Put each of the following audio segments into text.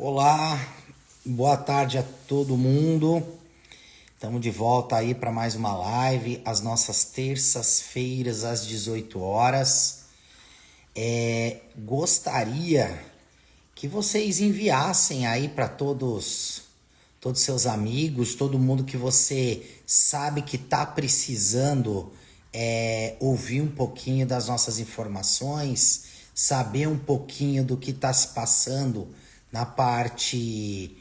Olá, boa tarde a todo mundo. Estamos de volta aí para mais uma live, às nossas terças-feiras, às 18 horas. Gostaria que vocês enviassem aí para todos seus amigos, todo mundo que você sabe que está precisando ouvir um pouquinho das nossas informações, saber um pouquinho do que está se passando na parte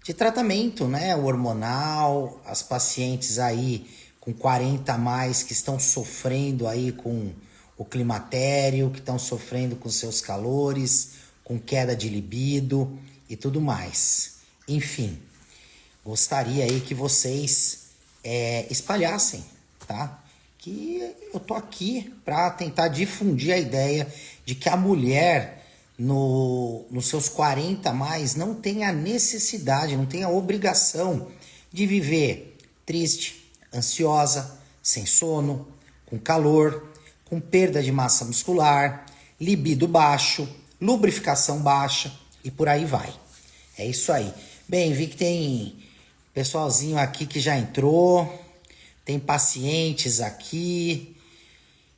de tratamento, né, hormonal, as pacientes aí com 40 a mais que estão sofrendo aí com o climatério, que estão sofrendo com seus calores, com queda de libido e tudo mais. Enfim, gostaria aí que vocês espalhassem, tá? Que eu tô aqui para tentar difundir a ideia de que a mulher nos seus 40 a mais não tem a necessidade, não tem a obrigação de viver triste, ansiosa, sem sono, com calor, com perda de massa muscular, libido baixo, lubrificação baixa e por aí vai. É isso aí. Bem, vi que tem pessoalzinho aqui que já entrou, tem pacientes aqui,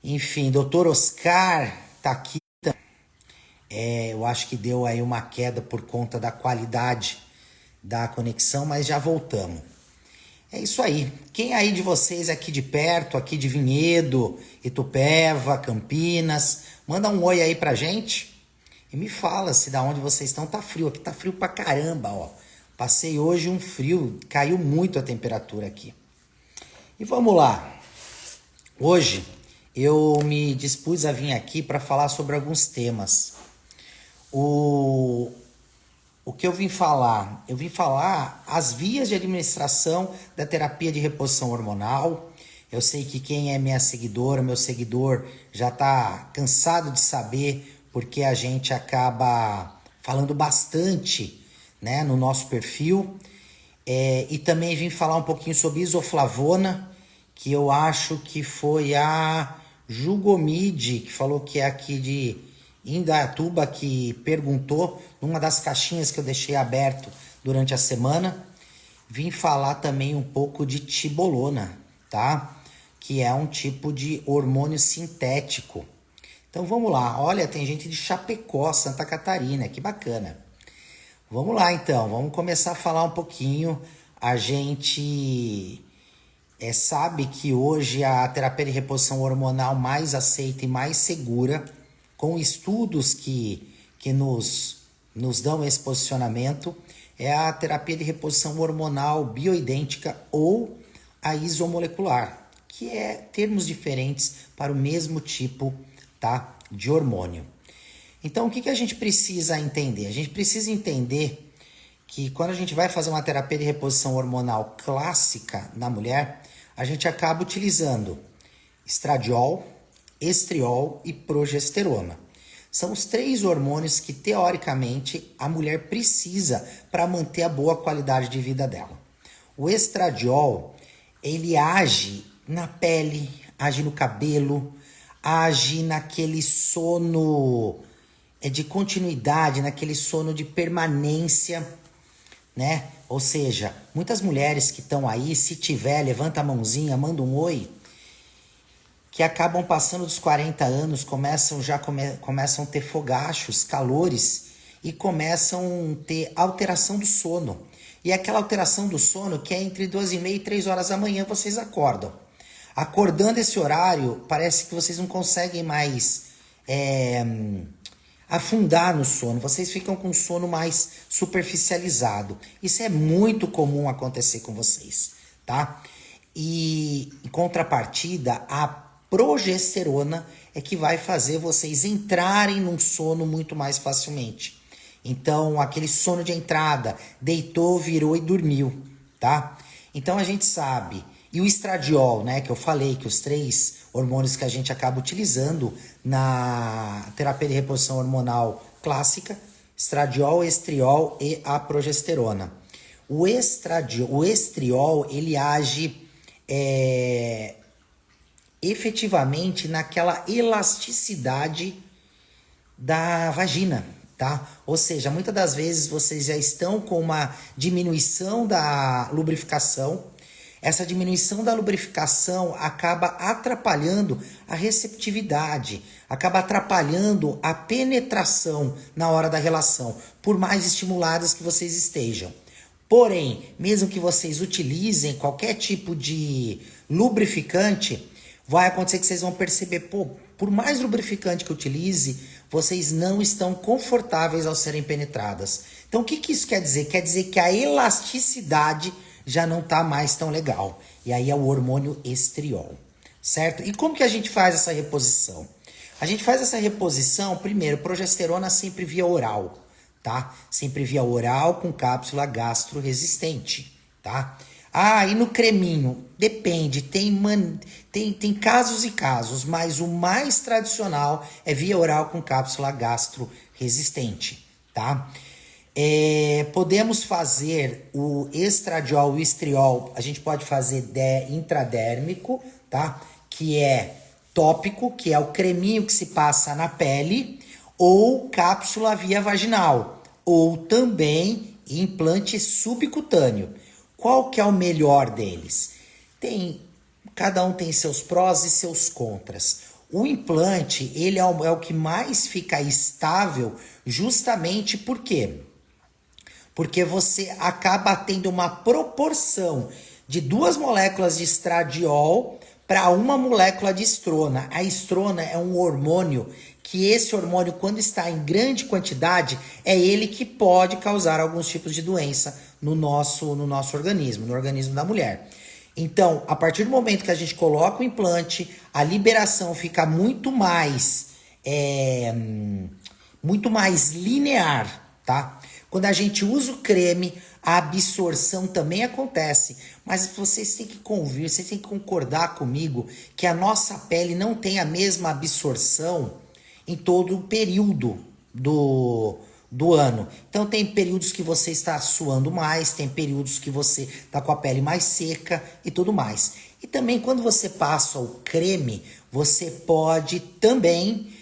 enfim, doutor Oscar tá aqui. Eu acho que deu aí uma queda por conta da qualidade da conexão, mas já voltamos. É isso aí. Quem aí de vocês aqui de perto, aqui de Vinhedo, Itupeva, Campinas, manda um oi aí pra gente e me fala se da onde vocês estão tá frio. Aqui tá frio pra caramba, ó. Passei hoje um frio, caiu muito a temperatura aqui. E vamos lá. Hoje eu me dispus a vir aqui para falar sobre alguns temas. O que eu vim falar? Eu vim falar as vias de administração da terapia de reposição hormonal. Eu sei que quem é minha seguidora, meu seguidor, já está cansado de saber porque a gente acaba falando bastante, né, no nosso perfil. E também vim falar um pouquinho sobre isoflavona, que eu acho que foi a Jugomide, que falou que é aqui de Indaiatuba, que perguntou numa das caixinhas que eu deixei aberto durante a semana. Vim falar também um pouco de tibolona, tá? Que é um tipo de hormônio sintético. Então vamos lá. Olha, tem gente de Chapecó, Santa Catarina, que bacana. Vamos lá então, vamos começar a falar um pouquinho. A gente sabe que hoje a terapia de reposição hormonal mais aceita e mais segura, com estudos que nos dão esse posicionamento, é a terapia de reposição hormonal bioidêntica ou a isomolecular, que é termos diferentes para o mesmo tipo, tá, de hormônio. Então, o que a gente precisa entender? A gente precisa entender que quando a gente vai fazer uma terapia de reposição hormonal clássica na mulher, a gente acaba utilizando estradiol, estriol e progesterona. São os 3 hormônios que, teoricamente, a mulher precisa para manter a boa qualidade de vida dela. O estradiol, ele age na pele, age no cabelo, age naquele sono de continuidade, naquele sono de permanência, né? Ou seja, muitas mulheres que estão aí, se tiver, levanta a mãozinha, manda um oi, que acabam passando dos 40 anos, começam a ter fogachos, calores e começam a ter alteração do sono. E aquela alteração do sono que é entre 2h30 e 3 horas da manhã vocês acordam. Acordando esse horário, parece que vocês não conseguem mais afundar no sono. Vocês ficam com sono mais superficializado. Isso é muito comum acontecer com vocês, tá? E em contrapartida, a progesterona é que vai fazer vocês entrarem num sono muito mais facilmente. Então, aquele sono de entrada, deitou, virou e dormiu, tá? Então, a gente sabe. E o estradiol, né, que eu falei que os 3 hormônios que a gente acaba utilizando na terapia de reposição hormonal clássica, estradiol, estriol e a progesterona. O estriol, ele age efetivamente naquela elasticidade da vagina. tá? Ou seja, muitas das vezes vocês já estão com uma diminuição da lubrificação. Essa diminuição da lubrificação acaba atrapalhando a receptividade, acaba atrapalhando a penetração na hora da relação, por mais estimuladas que vocês estejam. Porém, mesmo que vocês utilizem qualquer tipo de lubrificante, vai acontecer que vocês vão perceber, pô, por mais lubrificante que utilize, vocês não estão confortáveis ao serem penetradas. Então, o que isso quer dizer? Quer dizer que a elasticidade já não tá mais tão legal. E aí é o hormônio estriol, certo? E como que a gente faz essa reposição? A gente faz essa reposição, primeiro, progesterona sempre via oral, tá? Sempre via oral com cápsula gastroresistente, tá? Ah, e no creminho? Depende, tem casos e casos, mas o mais tradicional é via oral com cápsula gastroresistente, tá? Podemos fazer o estradiol, o estriol, a gente pode fazer intradérmico, tá? Que é tópico, que é o creminho que se passa na pele, ou cápsula via vaginal, ou também implante subcutâneo. Qual que é o melhor deles? Cada um tem seus prós e seus contras. O implante, ele é o que mais fica estável, justamente por quê? Porque você acaba tendo uma proporção de 2 moléculas de estradiol para 1 molécula de estrona. A estrona é um hormônio que esse hormônio, quando está em grande quantidade, é ele que pode causar alguns tipos de doença no nosso organismo, no organismo da mulher. Então, a partir do momento que a gente coloca o implante, a liberação fica muito mais linear, tá? Quando a gente usa o creme, a absorção também acontece, mas vocês têm que vocês têm que concordar comigo que a nossa pele não tem a mesma absorção em todo o período do ano. Então tem períodos que você está suando mais, tem períodos que você está com a pele mais seca e tudo mais. E também quando você passa o creme, você pode também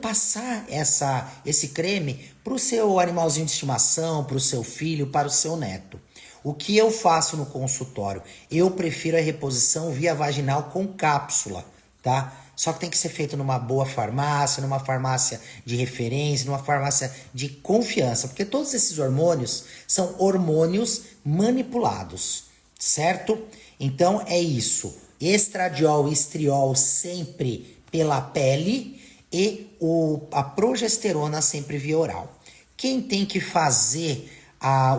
passar esse creme para o seu animalzinho de estimação, para o seu filho, para o seu neto. O que eu faço no consultório? Eu prefiro a reposição via vaginal com cápsula, tá? Só que tem que ser feito numa boa farmácia, numa farmácia de referência, numa farmácia de confiança, porque todos esses hormônios são hormônios manipulados, certo? Então é isso. Estradiol, estriol sempre pela pele e a progesterona sempre via oral. Quem tem que fazer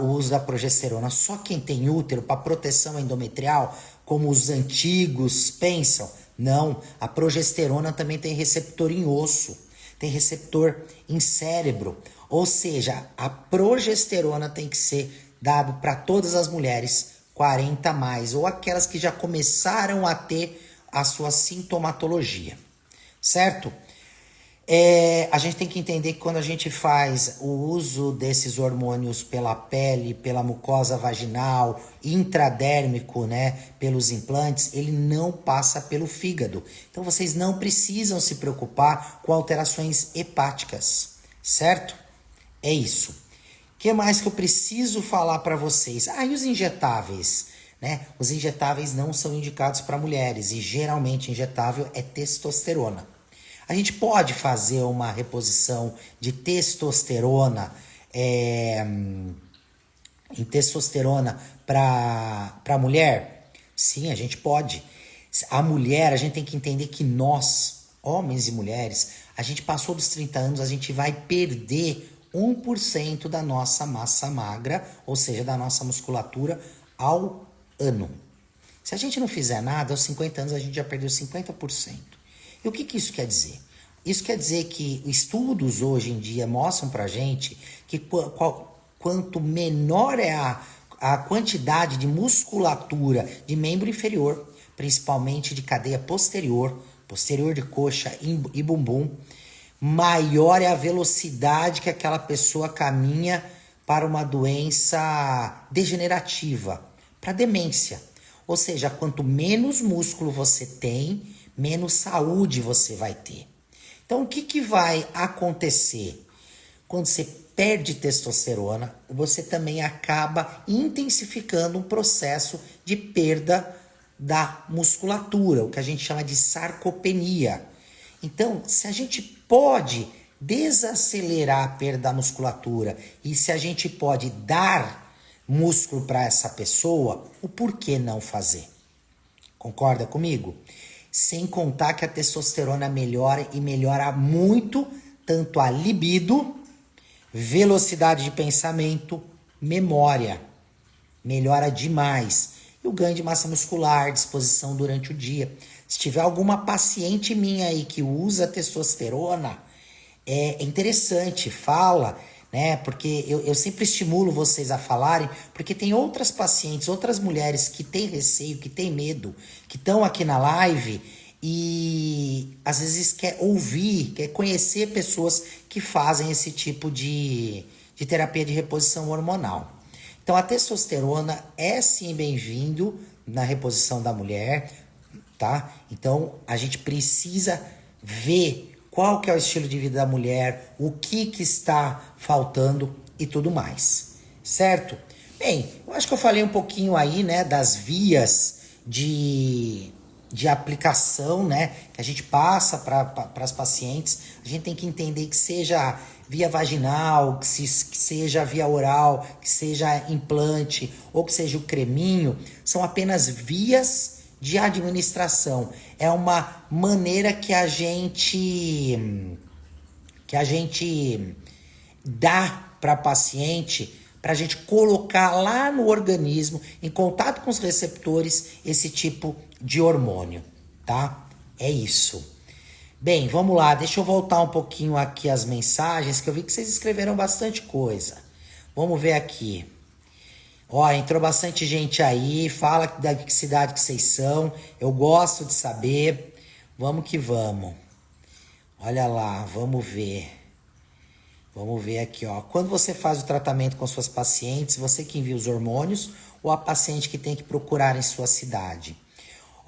o uso da progesterona? Só quem tem útero para proteção endometrial, como os antigos pensam? Não, a progesterona também tem receptor em osso, tem receptor em cérebro. Ou seja, a progesterona tem que ser dado para todas as mulheres 40 mais, ou aquelas que já começaram a ter a sua sintomatologia, certo? A gente tem que entender que quando a gente faz o uso desses hormônios pela pele, pela mucosa vaginal, intradérmico, né, pelos implantes, ele não passa pelo fígado. Então vocês não precisam se preocupar com alterações hepáticas, certo? É isso. O que mais que eu preciso falar para vocês? E os injetáveis, né? Os injetáveis não são indicados para mulheres e geralmente injetável é testosterona. A gente pode fazer uma reposição de testosterona em testosterona para mulher? Sim, a gente pode. A mulher, a gente tem que entender que nós, homens e mulheres, a gente passou dos 30 anos, a gente vai perder 1% da nossa massa magra, ou seja, da nossa musculatura ao ano. Se a gente não fizer nada, aos 50 anos a gente já perdeu 50%. E o que isso quer dizer? Isso quer dizer que estudos hoje em dia mostram pra gente que quanto menor é a quantidade de musculatura de membro inferior, principalmente de cadeia posterior de coxa e bumbum, maior é a velocidade que aquela pessoa caminha para uma doença degenerativa, para demência. Ou seja, quanto menos músculo você tem, menos saúde você vai ter. Então, o que vai acontecer? quando você perde testosterona, você também acaba intensificando um processo de perda da musculatura, o que a gente chama de sarcopenia. Então, se a gente pode desacelerar a perda da musculatura e se a gente pode dar músculo para essa pessoa, o porquê não fazer? Concorda comigo? Sem contar que a testosterona melhora e melhora muito tanto a libido, velocidade de pensamento, memória. Melhora demais. E o ganho de massa muscular, disposição durante o dia. Se tiver alguma paciente minha aí que usa testosterona, é interessante, fala, né? Porque eu sempre estimulo vocês a falarem, porque tem outras pacientes, outras mulheres que têm receio, que têm medo, que estão aqui na live e às vezes quer ouvir, quer conhecer pessoas que fazem esse tipo de terapia de reposição hormonal. Então a testosterona é sim bem-vindo na reposição da mulher, tá? Então a gente precisa ver qual que é o estilo de vida da mulher, o que está faltando e tudo mais, certo? Bem, eu acho que eu falei um pouquinho aí, né, das vias de aplicação, né, que a gente passa para as pacientes. A gente tem que entender que seja via vaginal, que seja via oral, que seja implante ou que seja o creminho, são apenas vias de administração. É uma maneira que a gente dá para a paciente, para a gente colocar lá no organismo, em contato com os receptores, esse tipo de hormônio, tá? É isso. Bem, vamos lá, deixa eu voltar um pouquinho aqui as mensagens, que eu vi que vocês escreveram bastante coisa. Vamos ver aqui. Ó, entrou bastante gente aí, fala da que cidade que vocês são, eu gosto de saber. Vamos que vamos. Olha lá, vamos ver. Vamos ver aqui, ó. Quando você faz o tratamento com suas pacientes, você que envia os hormônios ou a paciente que tem que procurar em sua cidade?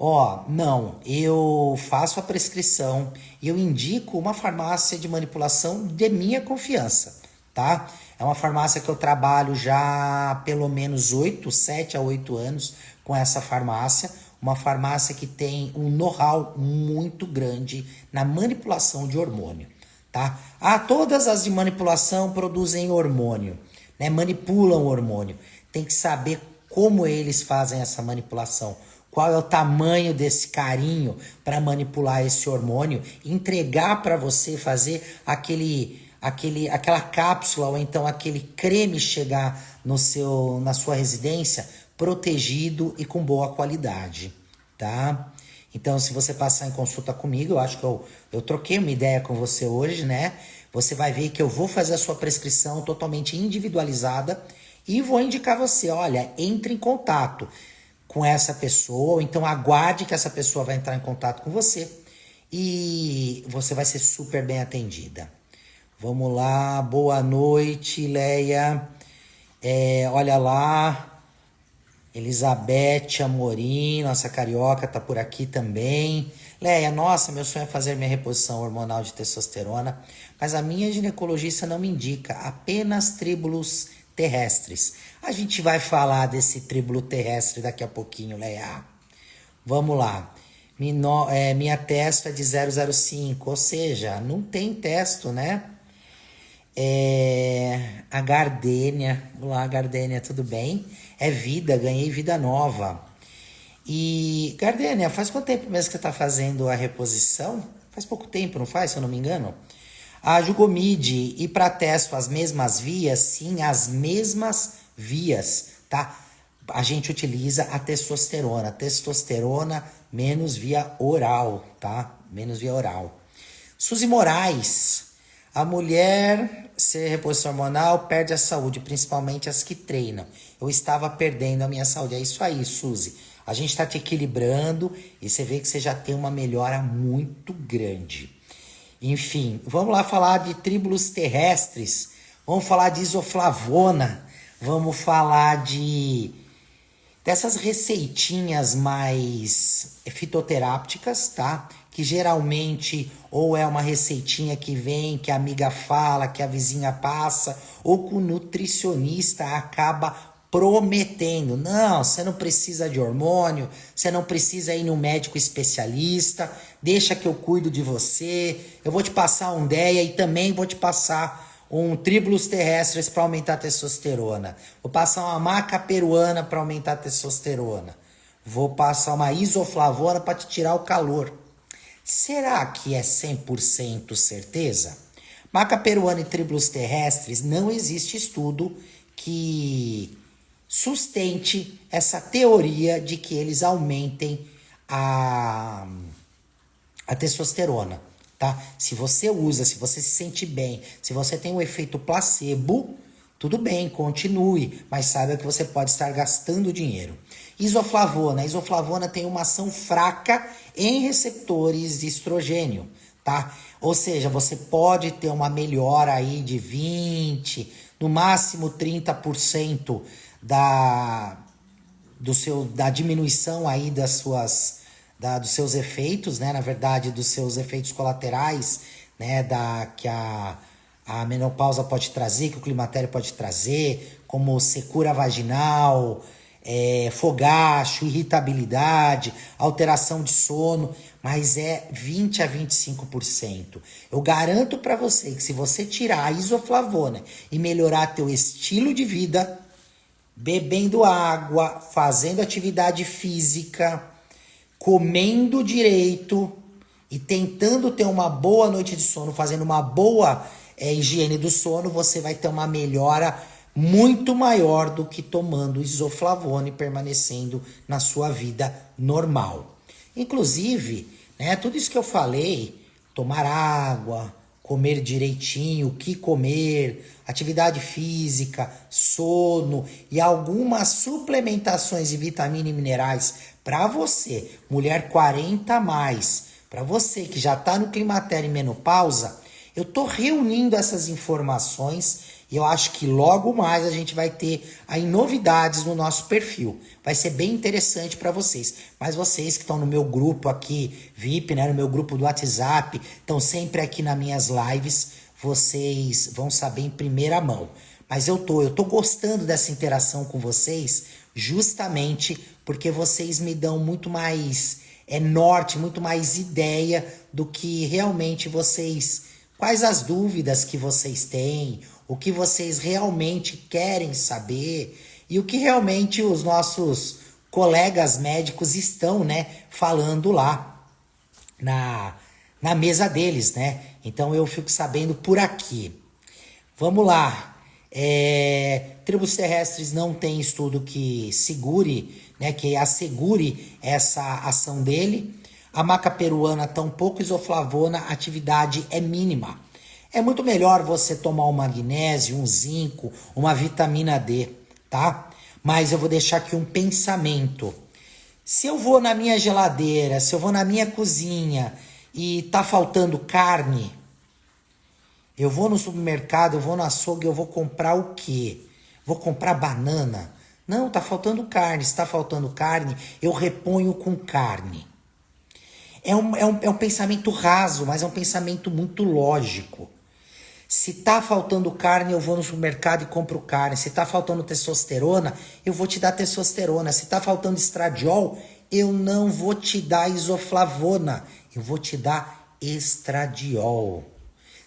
Ó, não, eu faço a prescrição e eu indico uma farmácia de manipulação de minha confiança, tá? É uma farmácia que eu trabalho já há pelo menos 7 a 8 anos com essa farmácia. Uma farmácia que tem um know-how muito grande na manipulação de hormônio, tá? Ah, todas as de manipulação produzem hormônio, né? Manipulam o hormônio. Tem que saber como eles fazem essa manipulação. Qual é o tamanho desse carinho para manipular esse hormônio, entregar para você fazer aquela cápsula ou então aquele creme chegar na sua residência protegido e com boa qualidade, tá? Então, se você passar em consulta comigo, eu acho que eu troquei uma ideia com você hoje, né? Você vai ver que eu vou fazer a sua prescrição totalmente individualizada e vou indicar você, olha, entre em contato com essa pessoa, ou então aguarde que essa pessoa vai entrar em contato com você e você vai ser super bem atendida. Vamos lá, boa noite, Leia. Olha lá, Elizabeth Amorim, nossa carioca, tá por aqui também. Leia, nossa, meu sonho é fazer minha reposição hormonal de testosterona, mas a minha ginecologista não me indica, apenas tríbulos terrestres. A gente vai falar desse tríbulo terrestre daqui a pouquinho, Leia. Vamos lá. Minha testo é de 005, ou seja, não tem testo, né? A Gardênia. Olá, Gardênia, tudo bem? É vida, ganhei vida nova. E, Gardênia, faz quanto tempo mesmo que você tá fazendo a reposição? Faz pouco tempo, não faz, se eu não me engano? A Jugomid e para testo as mesmas vias? Sim, as mesmas vias, tá? A gente utiliza a testosterona. Testosterona menos via oral, tá? Menos via oral. Suzy Moraes. A mulher ser reposição hormonal perde a saúde, principalmente as que treinam. Eu estava perdendo a minha saúde. É isso aí, Suzy. A gente está te equilibrando e você vê que você já tem uma melhora muito grande. Enfim, vamos lá falar de tríbulos terrestres, vamos falar de isoflavona, vamos falar dessas receitinhas mais fitoterápticas, tá? que geralmente ou é uma receitinha que vem, que a amiga fala, que a vizinha passa, ou que o nutricionista acaba prometendo. Não, você não precisa de hormônio, você não precisa ir no médico especialista, deixa que eu cuido de você, eu vou te passar um DEA e também vou te passar um tribulus terrestres para aumentar a testosterona. Vou passar uma maca peruana para aumentar a testosterona. Vou passar uma isoflavona para te tirar o calor. Será que é 100% certeza? Maca peruana e tribulus terrestres, não existe estudo que sustente essa teoria de que eles aumentem a testosterona, tá? Se você usa, se você se sente bem, se você tem um efeito placebo, tudo bem, continue, mas saiba que você pode estar gastando dinheiro. Isoflavona. A isoflavona tem uma ação fraca em receptores de estrogênio, tá? Ou seja, você pode ter uma melhora aí de 20, no máximo 30% da diminuição aí dos seus efeitos, né? Na verdade, dos seus efeitos colaterais, né? Que a menopausa pode trazer, que o climatério pode trazer, como secura vaginal, fogacho, irritabilidade, alteração de sono, mas é 20 a 25%. Eu garanto para você que se você tirar a isoflavona e melhorar teu estilo de vida, bebendo água, fazendo atividade física, comendo direito e tentando ter uma boa noite de sono, fazendo uma boa higiene do sono, você vai ter uma melhora muito maior do que tomando isoflavona e permanecendo na sua vida normal. Inclusive, né, tudo isso que eu falei, tomar água, comer direitinho, o que comer, atividade física, sono e algumas suplementações de vitamina e minerais para você, mulher 40 a mais, para você que já está no climatério e menopausa, eu tô reunindo essas informações e eu acho que logo mais a gente vai ter aí novidades no nosso perfil. Vai ser bem interessante para vocês. Mas vocês que estão no meu grupo aqui, VIP, né, no meu grupo do WhatsApp, estão sempre aqui nas minhas lives, vocês vão saber em primeira mão. Mas eu tô gostando dessa interação com vocês justamente porque vocês me dão muito mais norte, muito mais ideia do que realmente vocês... Quais as dúvidas que vocês têm, o que vocês realmente querem saber e o que realmente os nossos colegas médicos estão, né, falando lá na mesa deles, né? Então eu fico sabendo por aqui. Vamos lá. Tribos terrestres não tem estudo que segure, né, que assegure essa ação dele. A maca peruana tampouco, isoflavona, a atividade é mínima. É muito melhor você tomar um magnésio, um zinco, uma vitamina D, tá? Mas eu vou deixar aqui um pensamento. Se eu vou na minha geladeira, se eu vou na minha cozinha e tá faltando carne, eu vou no supermercado, eu vou no açougue, eu vou comprar o quê? Vou comprar banana? Não, tá faltando carne. Se tá faltando carne, eu reponho com carne. É um pensamento raso, mas é um pensamento muito lógico. Se tá faltando carne, eu vou no supermercado e compro carne. Se tá faltando testosterona, eu vou te dar testosterona. Se tá faltando estradiol, eu não vou te dar isoflavona. Eu vou te dar estradiol.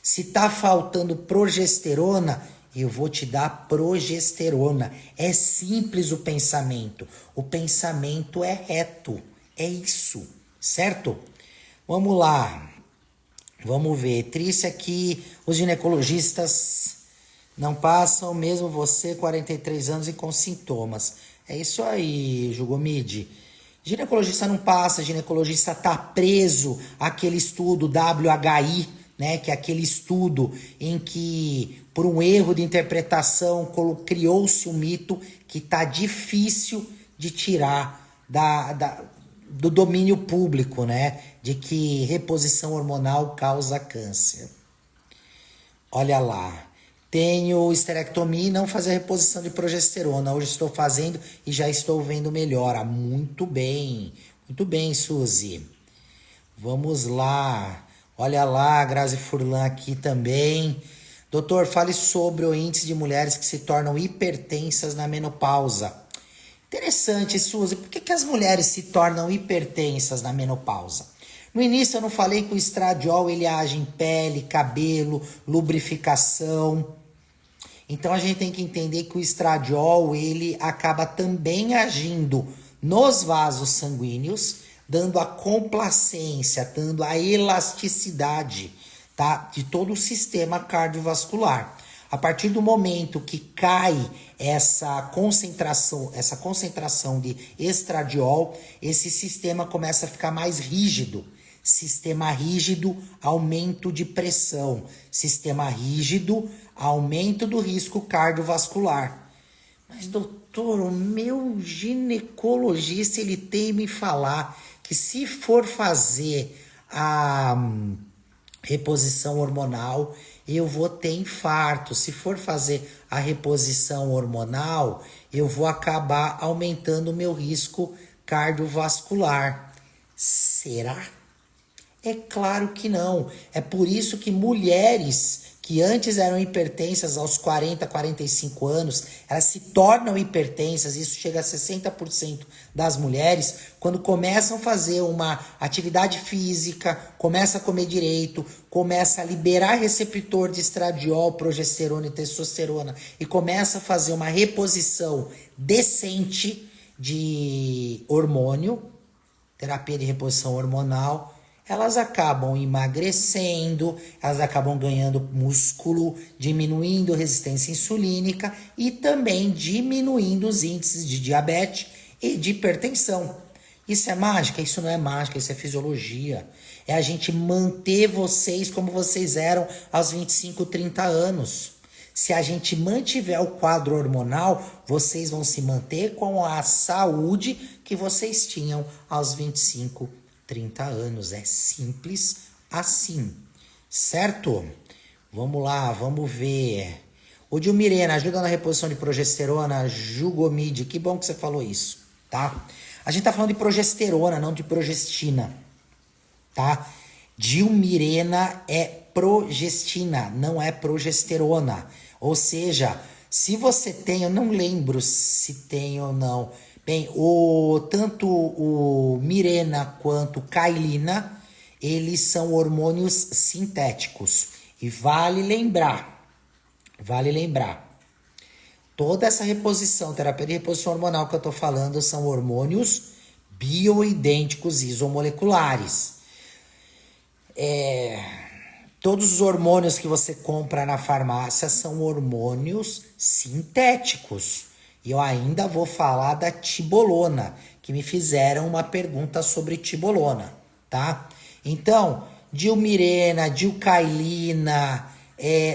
Se tá faltando progesterona, eu vou te dar progesterona. É simples o pensamento. O pensamento é reto. É isso. Certo? Vamos lá. Vamos ver. Triste aqui, os ginecologistas não passam, mesmo você, 43 anos e com sintomas. É isso aí, Jugomid. Ginecologista não passa, ginecologista tá preso àquele estudo WHI, né? Que é aquele estudo em que, por um erro de interpretação, criou-se um mito que tá difícil de tirar do domínio público, né? De que reposição hormonal causa câncer. Olha lá. Tenho esterectomia e não fazer reposição de progesterona. Hoje estou fazendo e já estou vendo melhora. Muito bem. Muito bem, Suzy. Vamos lá. Olha lá, Grazi Furlan aqui também. Doutor, fale sobre o índice de mulheres que se tornam hipertensas na menopausa. Interessante, Suzy. Por que as mulheres se tornam hipertensas na menopausa? No início eu não falei que o estradiol ele age em pele, cabelo, lubrificação. Então a gente tem que entender que o estradiol ele acaba também agindo nos vasos sanguíneos, dando a complacência, dando a elasticidade, tá, de todo o sistema cardiovascular. A partir do momento que cai essa concentração de estradiol, esse sistema começa a ficar mais rígido. Sistema rígido, aumento de pressão. Sistema rígido, aumento do risco cardiovascular. Mas, doutor, o meu ginecologista, ele tem me falar que se for fazer a reposição hormonal, eu vou ter infarto. Se for fazer a reposição hormonal, eu vou acabar aumentando o meu risco cardiovascular. Será? É claro que não. É por isso que mulheres que antes eram hipertensas aos 40, 45 anos, elas se tornam hipertensas, isso chega a 60% das mulheres, quando começam a fazer uma atividade física, começa a comer direito, começa a liberar receptor de estradiol, progesterona e testosterona, e começa a fazer uma reposição decente de hormônio, terapia de reposição hormonal, elas acabam emagrecendo, elas acabam ganhando músculo, diminuindo resistência insulínica e também diminuindo os índices de diabetes e de hipertensão. Isso é mágica? Isso não é mágica, isso é fisiologia. É a gente manter vocês como vocês eram aos 25, 30 anos. Se a gente mantiver o quadro hormonal, vocês vão se manter com a saúde que vocês tinham aos 25, 30 anos. É simples assim, certo? Vamos lá, vamos ver. O Dilmirena, ajuda na reposição de progesterona, Jugomid. Que bom que você falou isso, tá? A gente tá falando de progesterona, não de progestina, tá? Dilmirena é progestina, não é progesterona. Ou seja, se você tem, eu não lembro se tem ou não. Bem, tanto o Mirena quanto o Cailina, eles são hormônios sintéticos. E vale lembrar, toda essa reposição, terapia de reposição hormonal que eu tô falando, são hormônios bioidênticos isomoleculares. Todos os hormônios que você compra na farmácia são hormônios sintéticos. E eu ainda vou falar da tibolona, que me fizeram uma pergunta sobre tibolona, tá? Então, Dilmirena, Dilcailina,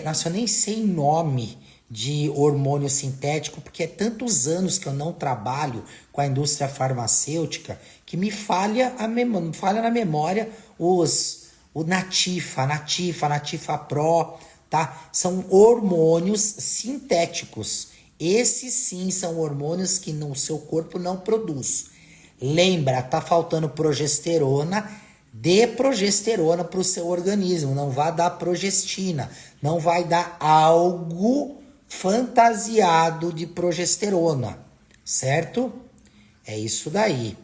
nossa, eu nem sei nome de hormônio sintético, porque é tantos anos que eu não trabalho com a indústria farmacêutica que me falha na memória o Nativa Pro, tá? São hormônios sintéticos. Esses sim são hormônios que no seu corpo não produz. Lembra, tá faltando progesterona, dê progesterona para o seu organismo. Não vai dar progestina, não vai dar algo fantasiado de progesterona, certo? É isso daí.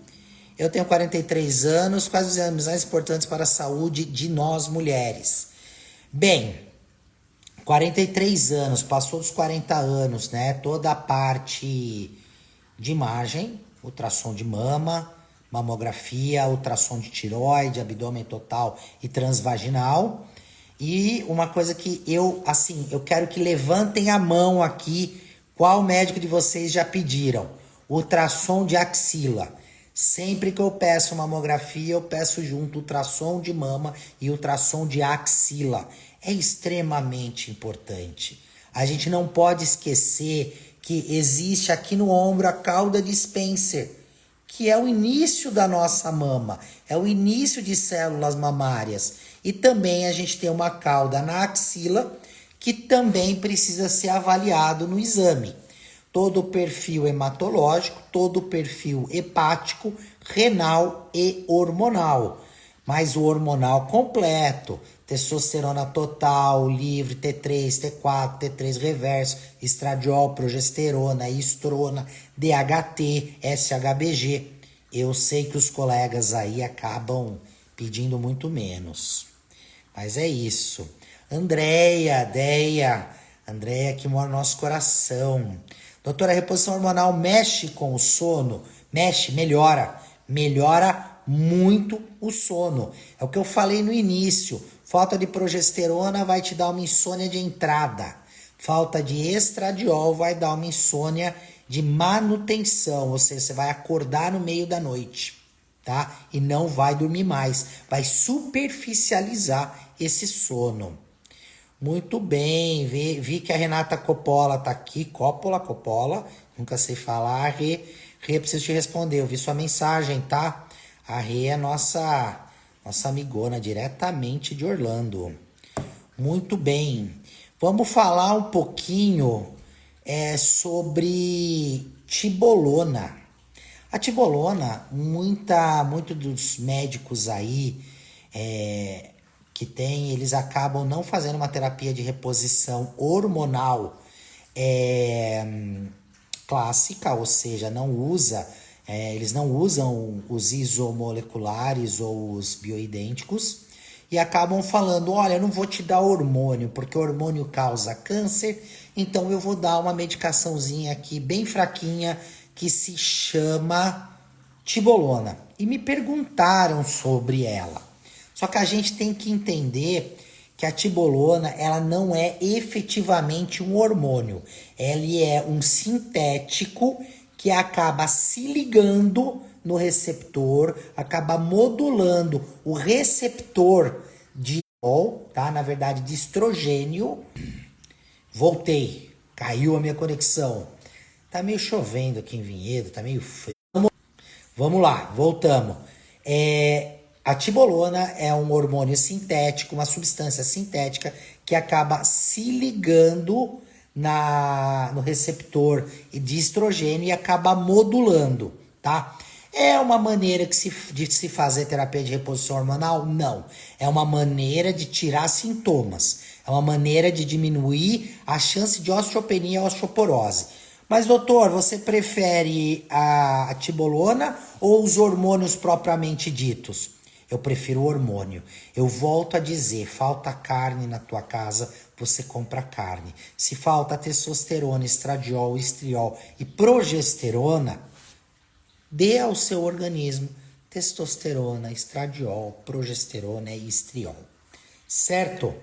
Eu tenho 43 anos, quais os exames mais importantes para a saúde de nós mulheres? Bem, 43 anos, passou dos 40 anos, né? Toda a parte de imagem, ultrassom de mama, mamografia, ultrassom de tireoide, abdômen total e transvaginal. E uma coisa que eu quero que levantem a mão aqui, qual médico de vocês já pediram? Ultrassom de axila. Sempre que eu peço mamografia, eu peço junto ultrassom de mama e ultrassom de axila. É extremamente importante. A gente não pode esquecer que existe aqui no ombro a cauda de Spencer, que é o início da nossa mama, é o início de células mamárias. E também a gente tem uma cauda na axila, que também precisa ser avaliado no exame. Todo o perfil hematológico, todo o perfil hepático, renal e hormonal. Mas o hormonal completo, testosterona total, livre, T3, T4, T3 reverso, estradiol, progesterona, estrona, DHT, SHBG. Eu sei que os colegas aí acabam pedindo muito menos. Mas é isso. Andréia, Deia, Andréia que mora no nosso coração. Doutora, a reposição hormonal mexe com o sono? Mexe, melhora. Melhora muito o sono. É o que eu falei no início. Falta de progesterona vai te dar uma insônia de entrada. Falta de estradiol vai dar uma insônia de manutenção. Ou seja, você vai acordar no meio da noite, tá? E não vai dormir mais. Vai superficializar esse sono. Muito bem, vi que a Renata Coppola tá aqui. Coppola, nunca sei falar. Rê, preciso te responder. Eu vi sua mensagem, tá? A Rê é nossa amigona, diretamente de Orlando. Muito bem. Vamos falar um pouquinho sobre tibolona. A tibolona, muito dos médicos aí que tem, eles acabam não fazendo uma terapia de reposição hormonal clássica, ou seja, eles não usam os isomoleculares ou os bioidênticos e acabam falando, olha, eu não vou te dar hormônio, porque o hormônio causa câncer, então eu vou dar uma medicaçãozinha aqui bem fraquinha que se chama tibolona. E me perguntaram sobre ela. Só que a gente tem que entender que a tibolona, ela não é efetivamente um hormônio. Ela é um sintético que acaba se ligando no receptor, acaba modulando o receptor de tá? Na verdade, de estrogênio. Voltei, caiu a minha conexão. Tá meio chovendo aqui em Vinhedo, tá meio frio. Vamos lá, voltamos. A tibolona é um hormônio sintético, uma substância sintética que acaba se ligando no receptor de estrogênio e acaba modulando, tá? É uma maneira de se fazer terapia de reposição hormonal? Não. É uma maneira de tirar sintomas. É uma maneira de diminuir a chance de osteopenia e osteoporose. Mas, doutor, você prefere a tibolona ou os hormônios propriamente ditos? Eu prefiro o hormônio. Eu volto a dizer, falta carne na tua casa, você compra carne. Se falta testosterona, estradiol, estriol e progesterona, dê ao seu organismo testosterona, estradiol, progesterona e estriol. Certo?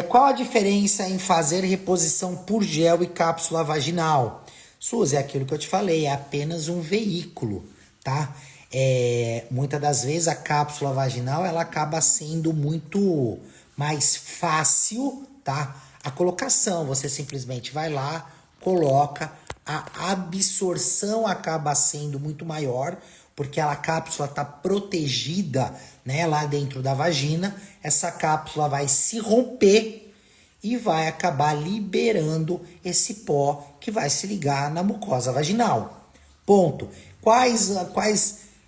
Qual a diferença em fazer reposição por gel e cápsula vaginal? Suzy, é aquilo que eu te falei, é apenas um veículo, tá? Muitas das vezes a cápsula vaginal ela acaba sendo muito mais fácil, tá? A colocação, você simplesmente vai lá, coloca, a absorção acaba sendo muito maior, porque a cápsula está protegida, né, lá dentro da vagina. Essa cápsula vai se romper e vai acabar liberando esse pó que vai se ligar na mucosa vaginal. Ponto. Quais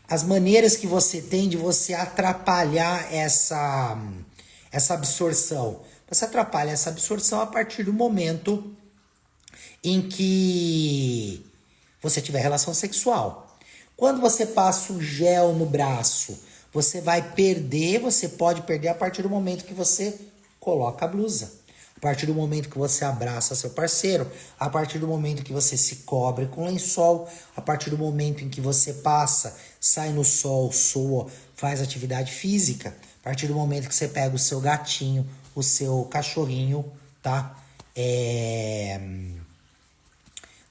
as maneiras que você tem de você atrapalhar essa absorção? Você atrapalha essa absorção a partir do momento em que você tiver relação sexual. Quando você passa o gel no braço, você pode perder a partir do momento que você coloca a blusa. A partir do momento que você abraça seu parceiro, a partir do momento que você se cobre com lençol, a partir do momento em que você sai no sol, soa, faz atividade física, a partir do momento que você pega o seu gatinho, o seu cachorrinho, tá?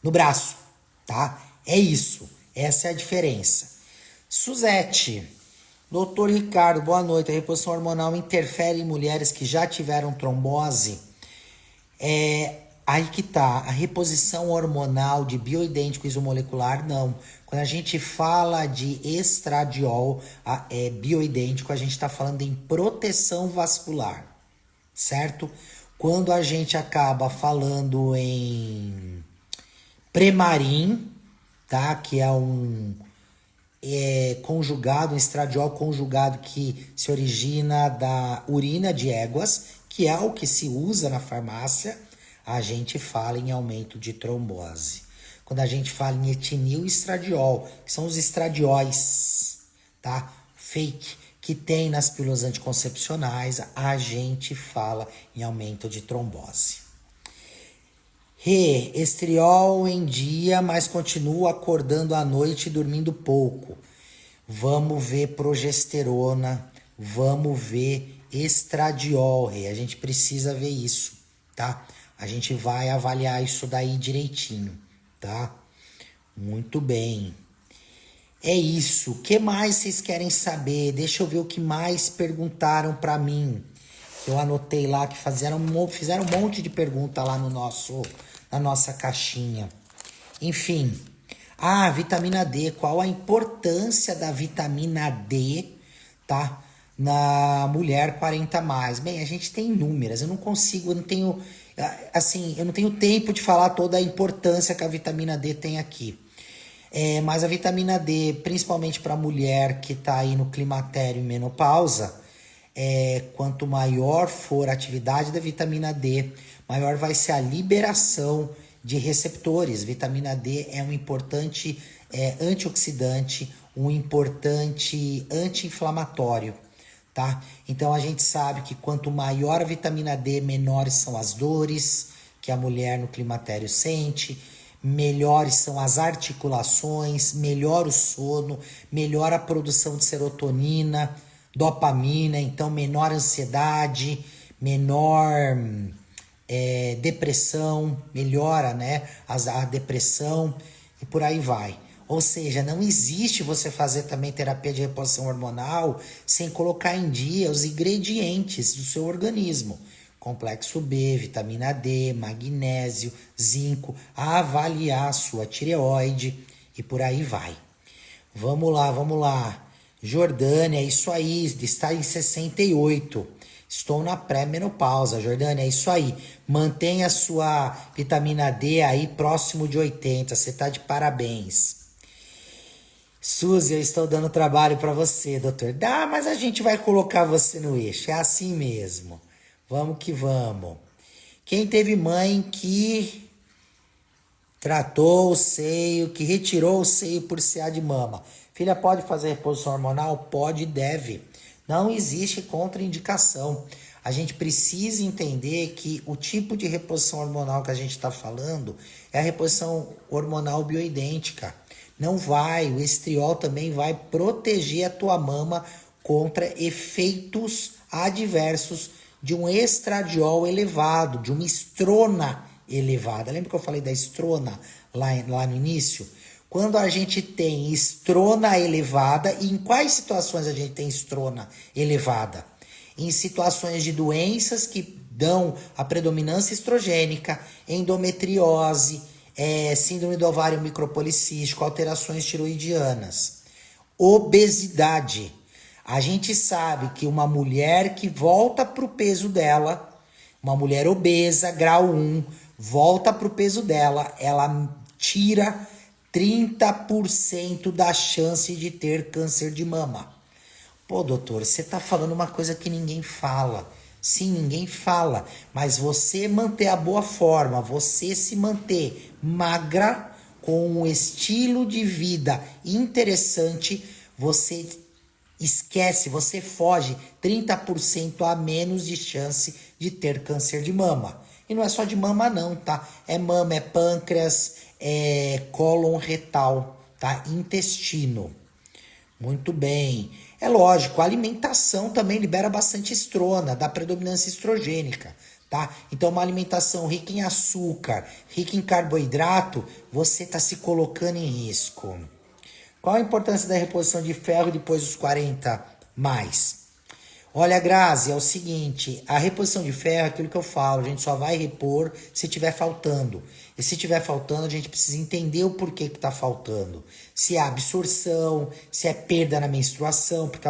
No braço, tá? É isso. Essa é a diferença. Suzete, doutor Ricardo, boa noite. A reposição hormonal interfere em mulheres que já tiveram trombose? Aí que tá. A reposição hormonal de bioidêntico isomolecular, não. Quando a gente fala de estradiol, bioidêntico, a gente está falando em proteção vascular, certo? Quando a gente acaba falando em Premarin, tá? Que é um conjugado, um estradiol conjugado que se origina da urina de éguas, que é o que se usa na farmácia, a gente fala em aumento de trombose. Quando a gente fala em etinil estradiol, que são os estradióis, tá? Fake, que tem nas pílulas anticoncepcionais, a gente fala em aumento de trombose. Estriol em dia, mas continua acordando à noite e dormindo pouco. Vamos ver progesterona, vamos ver estradiol, A gente precisa ver isso, tá? A gente vai avaliar isso daí direitinho, tá? Muito bem. É isso. O que mais vocês querem saber? Deixa eu ver o que mais perguntaram para mim. Eu anotei lá que fizeram um monte de pergunta lá na nossa caixinha. Enfim. Vitamina D. Qual a importância da vitamina D, tá? Na mulher 40 mais. Bem, a gente tem inúmeras. Eu não consigo, eu não tenho, assim, eu não tenho tempo de falar toda a importância que a vitamina D tem aqui. Mas a vitamina D, principalmente para a mulher que está aí no climatério e menopausa, quanto maior for a atividade da vitamina D, maior vai ser a liberação de receptores. Vitamina D é um importante antioxidante, um importante anti-inflamatório, tá? Então a gente sabe que quanto maior a vitamina D, menores são as dores que a mulher no climatério sente, melhores são as articulações, melhor o sono, melhor a produção de serotonina, dopamina, então menor ansiedade, menor depressão, melhora, né, a depressão e por aí vai. Ou seja, não existe você fazer também terapia de reposição hormonal sem colocar em dia os ingredientes do seu organismo. Complexo B, vitamina D, magnésio, zinco, avaliar a sua tireoide e por aí vai. Vamos lá. Jordânia, isso aí, está em 68. Estou na pré-menopausa, Jordânia, é isso aí. Mantenha a sua vitamina D aí próximo de 80, você tá de parabéns. Suzy, eu estou dando trabalho para você, doutor. Mas a gente vai colocar você no eixo, é assim mesmo. Vamos que vamos. Quem teve mãe que tratou o seio, que retirou o seio por CA de mama. Filha, pode fazer reposição hormonal? Pode e deve. Não existe contraindicação. A gente precisa entender que o tipo de reposição hormonal que a gente está falando é a reposição hormonal bioidêntica. Não vai, o estriol também vai proteger a tua mama contra efeitos adversos de um estradiol elevado, de uma estrona elevada. Lembra que eu falei da estrona lá no início? Quando a gente tem estrona elevada, e em quais situações a gente tem estrona elevada? Em situações de doenças que dão a predominância estrogênica, endometriose, síndrome do ovário micropolicístico, alterações tiroidianas, obesidade. A gente sabe que uma mulher que volta para o peso dela, uma mulher obesa, grau 1, volta para o peso dela, ela tira 30% da chance de ter câncer de mama. Pô, doutor, você tá falando uma coisa que ninguém fala. Sim, ninguém fala, mas você manter a boa forma, você se manter magra, com um estilo de vida interessante, você esquece, você foge 30% a menos de chance de ter câncer de mama. E não é só de mama não, tá? É mama, é pâncreas, é cólon retal, tá? Intestino. Muito bem. É lógico, a alimentação também libera bastante estrona, dá predominância estrogênica, tá? Então, uma alimentação rica em açúcar, rica em carboidrato, você está se colocando em risco. Qual a importância da reposição de ferro depois dos 40 mais? Olha, Grazi, é o seguinte, a reposição de ferro é aquilo que eu falo, a gente só vai repor se tiver faltando. E se tiver faltando, a gente precisa entender o porquê que está faltando. Se é absorção, se é perda na menstruação, porque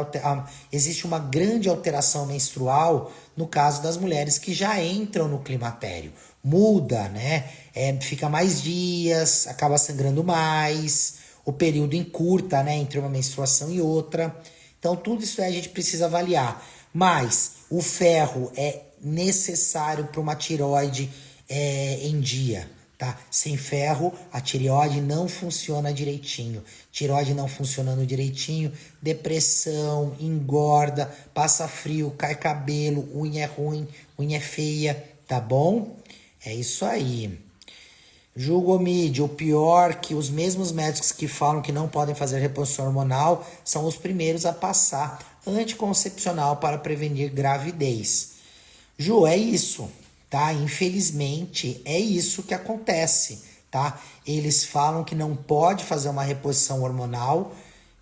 existe uma grande alteração menstrual no caso das mulheres que já entram no climatério. Muda, né? Fica mais dias, acaba sangrando mais, o período encurta, né, entre uma menstruação e outra. Então, tudo isso aí a gente precisa avaliar. Mas o ferro é necessário para uma tireoide em dia, tá? Sem ferro, a tireoide não funciona direitinho. Tireoide não funcionando direitinho, depressão, engorda, passa frio, cai cabelo, unha é ruim, unha é feia, tá bom? É isso aí. Julgomídia, o pior que os mesmos médicos que falam que não podem fazer reposição hormonal são os primeiros a passar anticoncepcional para prevenir gravidez. Ju, é isso, tá? Infelizmente, é isso que acontece, tá? Eles falam que não pode fazer uma reposição hormonal,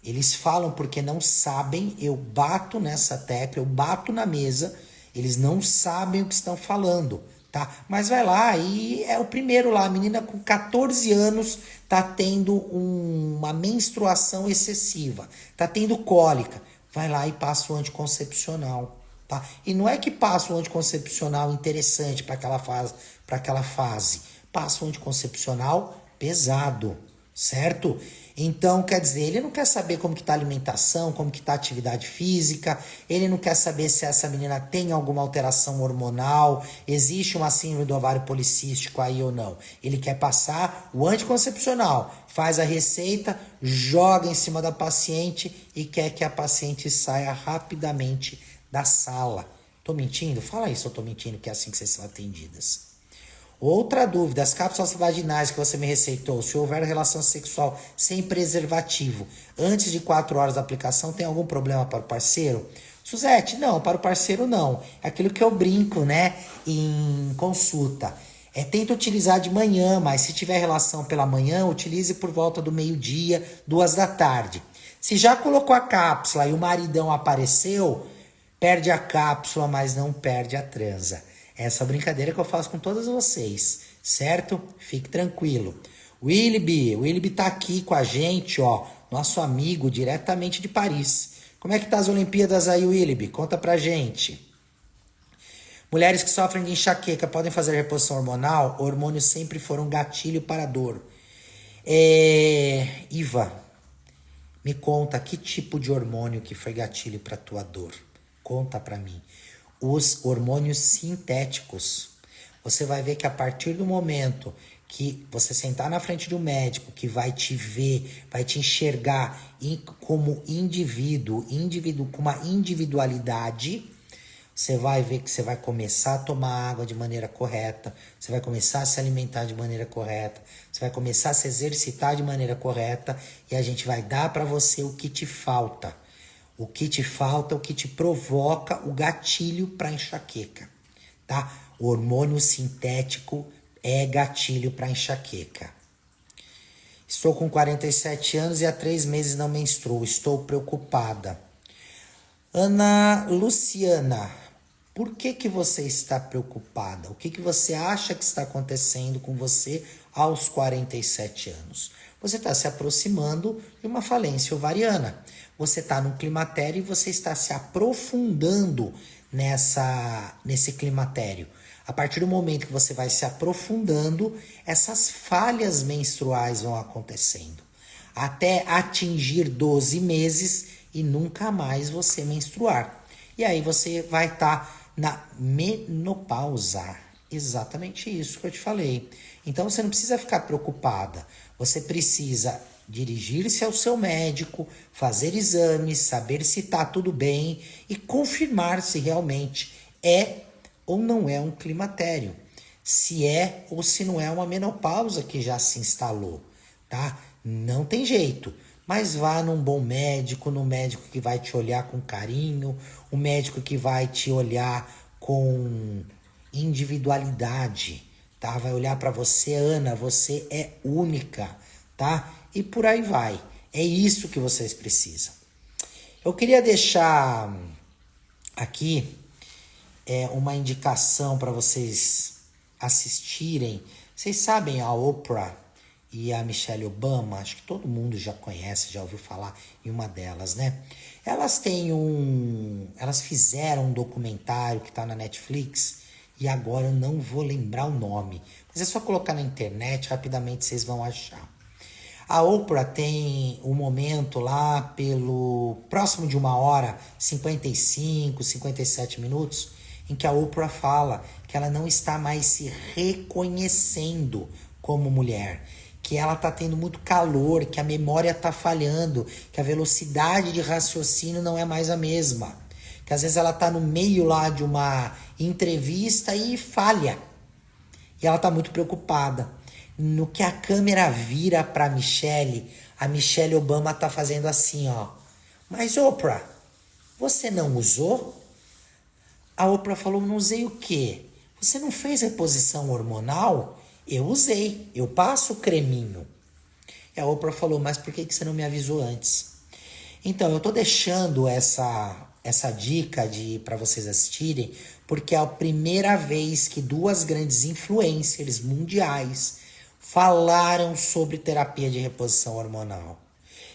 eles falam porque não sabem, eu bato nessa tecla, eu bato na mesa, eles não sabem o que estão falando, tá? Mas vai lá e é o primeiro lá, a menina com 14 anos tá tendo uma menstruação excessiva, tá tendo cólica, vai lá e passa o anticoncepcional, tá? E não é que passa o anticoncepcional interessante para aquela fase, passa o anticoncepcional pesado, certo? Então, quer dizer, ele não quer saber como que tá a alimentação, como que tá a atividade física, ele não quer saber se essa menina tem alguma alteração hormonal, existe uma síndrome do ovário policístico aí ou não. Ele quer passar o anticoncepcional, faz a receita, joga em cima da paciente e quer que a paciente saia rapidamente da sala. Tô mentindo? Fala aí se eu tô mentindo, que é assim que vocês são atendidas. Outra dúvida, as cápsulas vaginais que você me receitou, se houver relação sexual sem preservativo antes de 4 horas da aplicação, tem algum problema para o parceiro? Suzete, não, para o parceiro não. É aquilo que eu brinco, né, em consulta. Tenta utilizar de manhã, mas se tiver relação pela manhã, utilize por volta do meio-dia, 2 da tarde. Se já colocou a cápsula e o maridão apareceu, perde a cápsula, mas não perde a transa. Essa brincadeira que eu faço com todos vocês, certo? Fique tranquilo. O Willoughby tá aqui com a gente, ó, nosso amigo diretamente de Paris. Como é que tá as Olimpíadas aí, Willoughby? Conta pra gente. Mulheres que sofrem de enxaqueca podem fazer reposição hormonal? Hormônios sempre foram gatilho para a dor. Iva, me conta que tipo de hormônio que foi gatilho para tua dor. Conta pra mim. Os hormônios sintéticos. Você vai ver que a partir do momento que você sentar na frente do médico, que vai te ver, vai te enxergar como indivíduo com uma individualidade, você vai ver que você vai começar a tomar água de maneira correta, você vai começar a se alimentar de maneira correta, você vai começar a se exercitar de maneira correta e a gente vai dar para você o que te falta. O que te falta, o que te provoca o gatilho para enxaqueca, tá? O hormônio sintético é gatilho para enxaqueca. Estou com 47 anos e há 3 meses não menstruo. Estou preocupada. Ana Luciana, por que você está preocupada? O que você acha que está acontecendo com você aos 47 anos? Você está se aproximando de uma falência ovariana. Você está no climatério e você está se aprofundando nesse climatério. A partir do momento que você vai se aprofundando, essas falhas menstruais vão acontecendo. Até atingir 12 meses e nunca mais você menstruar. E aí você vai estar na menopausa. Exatamente isso que eu te falei. Então você não precisa ficar preocupada. Você precisa dirigir-se ao seu médico, fazer exames, saber se está tudo bem e confirmar se realmente é ou não é um climatério. Se é ou se não é uma menopausa que já se instalou, tá? Não tem jeito. Mas vá num bom médico, num médico que vai te olhar com carinho, um médico que vai te olhar com individualidade, tá? Vai olhar para você, Ana, você é única, tá? E por aí vai. É isso que vocês precisam. Eu queria deixar aqui uma indicação para vocês assistirem. Vocês sabem a Oprah e a Michelle Obama? Acho que todo mundo já conhece, já ouviu falar em uma delas, né? Elas fizeram um documentário que está na Netflix e agora eu não vou lembrar o nome. Mas é só colocar na internet, rapidamente vocês vão achar. A Oprah tem um momento lá pelo próximo de 1 hora, 55, 57 minutos, em que a Oprah fala que ela não está mais se reconhecendo como mulher, que ela está tendo muito calor, que a memória está falhando, que a velocidade de raciocínio não é mais a mesma, que às vezes ela está no meio lá de uma entrevista e falha. E ela está muito preocupada. No que a câmera vira para a Michelle Obama tá fazendo assim, ó. Mas Oprah, você não usou? A Oprah falou, não usei o quê? Você não fez reposição hormonal? Eu usei, eu passo o creminho. E a Oprah falou, mas por que você não me avisou antes? Então, eu tô deixando essa dica para vocês assistirem, porque é a primeira vez que duas grandes influencers mundiais falaram sobre terapia de reposição hormonal.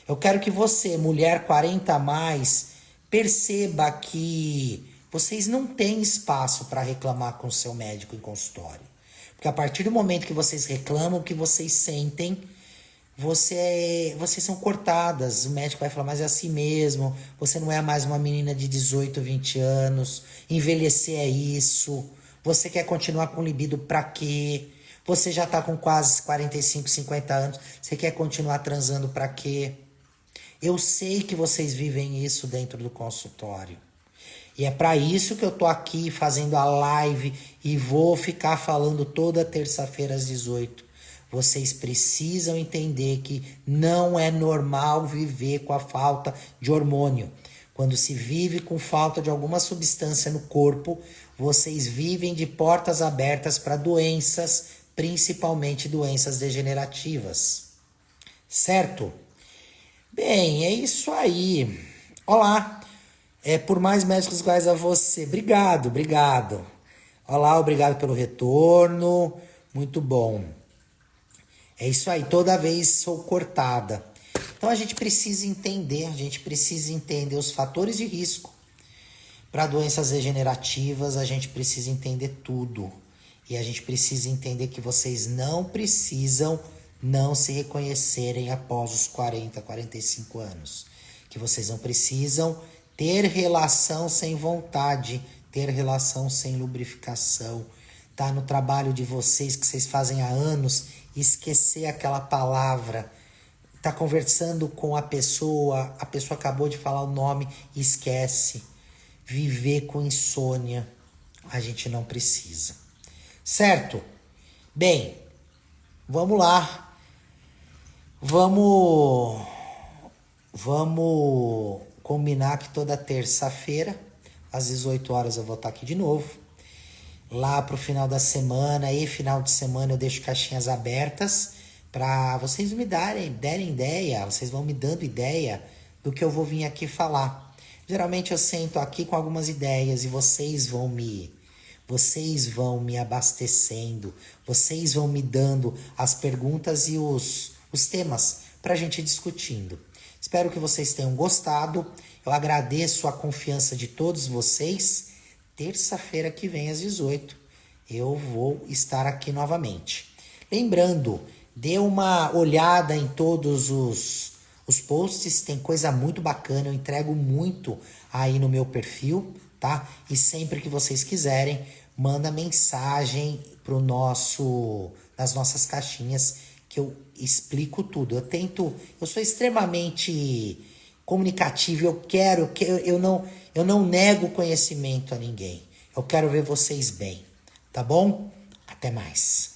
Eu quero que você, mulher 40 a mais, perceba que vocês não têm espaço para reclamar com o seu médico em consultório. Porque a partir do momento que vocês reclamam, o que vocês sentem, vocês são cortadas. O médico vai falar, mas é assim mesmo, você não é mais uma menina de 18, 20 anos, envelhecer é isso, você quer continuar com libido pra quê? Você já tá com quase 45, 50 anos, você quer continuar transando pra quê? Eu sei que vocês vivem isso dentro do consultório. E é para isso que eu tô aqui fazendo a live e vou ficar falando toda terça-feira às 18. Vocês precisam entender que não é normal viver com a falta de hormônio. Quando se vive com falta de alguma substância no corpo, vocês vivem de portas abertas para doenças, principalmente doenças degenerativas. Certo? Bem, é isso aí. Olá. Por mais médicos iguais a você. Obrigado, obrigado. Olá, obrigado pelo retorno. Muito bom. É isso aí, toda vez sou cortada. Então a gente precisa entender os fatores de risco. Para doenças degenerativas, a gente precisa entender tudo. E a gente precisa entender que vocês não precisam não se reconhecerem após os 40, 45 anos. Que vocês não precisam ter relação sem vontade, ter relação sem lubrificação. Tá no trabalho de vocês que vocês fazem há anos, esquecer aquela palavra. Tá conversando com a pessoa acabou de falar o nome, esquece. Viver com insônia, a gente não precisa. Certo? Bem, vamos lá. Vamos combinar que toda terça-feira, às 18 horas, eu vou estar aqui de novo. Lá pro final da semana e final de semana eu deixo caixinhas abertas para vocês me derem ideia, vocês vão me dando ideia do que eu vou vir aqui falar. Geralmente eu sento aqui com algumas ideias e vocês vão me abastecendo, vocês vão me dando as perguntas e os temas para a gente discutindo. Espero que vocês tenham gostado. Eu agradeço a confiança de todos vocês. Terça-feira que vem às 18 eu vou estar aqui novamente. Lembrando, dê uma olhada em todos os posts, tem coisa muito bacana, eu entrego muito aí no meu perfil, tá? E sempre que vocês quiserem, manda mensagem nas nossas caixinhas que eu explico tudo. Eu sou extremamente comunicativo, eu não nego conhecimento a ninguém. Eu quero ver vocês bem, tá bom? Até mais.